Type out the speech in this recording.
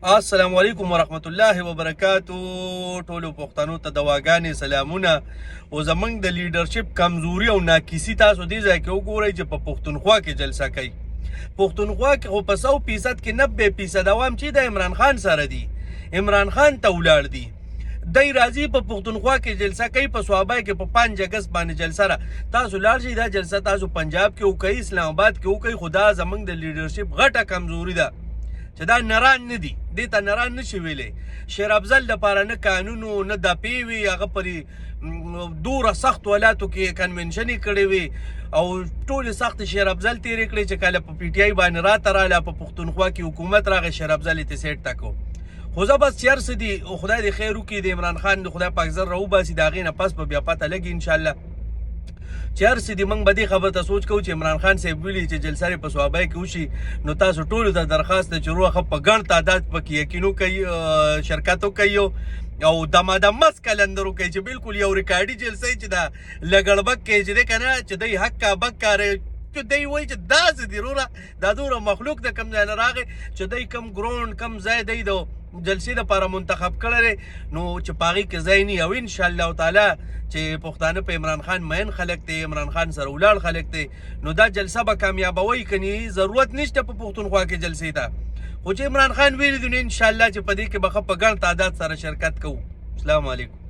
السلام علیکم ورحمت الله وبرکاتو. ټولو پښتنو ته دواګانې سلامونه. او زمونږ د لیډرشپ کمزوري او ناکیسي تاسو دې ځای کې وګورئ چې په پښتونخوا کې جلسه کوي. پښتونخوا کې خو په 100% کې 90% عوام چې د عمران خان سره دي، عمران خان ته ولاړ دي. دی راځي په پښتونخوا کې جلسه کوي، په صوابای کې په 5 اگست باندې جلسه را. تاسو لاړ شئ، دا جلسه تاسو پنجاب کې وکړئ، اسلام آباد کې وکړئ. خدا زمونږ د لیډرشپ غټه کمزوري ده چې دا نران نه دي، دې ته نران نشي ویلی. شیر افضل دپاره نه قانون نه دپې وي، هغه پرې دوره سخت ولاتو کې کنونشن یې کړی وي او ټولې سخت شیر افضل تېرې کړې چې کله په پی ټي آی باندې راته راله، په پښتونخوا کې حکومت راغی، شیر افضل یې سیټ ته کو. خو زه بس چېر څه دي، خدای دې خیر وکړي، د عمران خان د خدای پاک زر راوباسي، د هغې نه پس به بیا پته لګي انشاءالله. چې هر څه دي موږ به دې خبر ته سوچ کوو چې عمران خان صاحب ویلي چې جلسه یې په صوابای کې وشي، نو تاسو ټولو ته درخواست ده چې روخه په ګڼ تعداد پکې یقین وکړئ، شرکت وکړئ او دمادم مس کلندر وکړئ چې بالکل یو ریکارډي جلسه چې دا لګړبک کې چې دی که نه چې دی حقا بکا چې دی وایي چې داسې دي وروره، دا دومره مخلوق د کوم ځای نه راغی چې دی کم ګراونډ کم ځای دی د جلسې دپاره منتخب کړی دی، نو چې په هغې کې ځای نه او انشاءالله تعالی چې پښتانه په عمران خان مین خلک دی، عمران خان سره ولاړ خلک دی، نو دا جلسه به کامیابوي. کنی ضرورت نشته په پښتونخوا کې جلسې ته، خو چې عمران خان ویلي دي نو انشاءالله چې په دې کې به ښه په ګڼ تعداد سره شرکت کوو. السلام علیکم.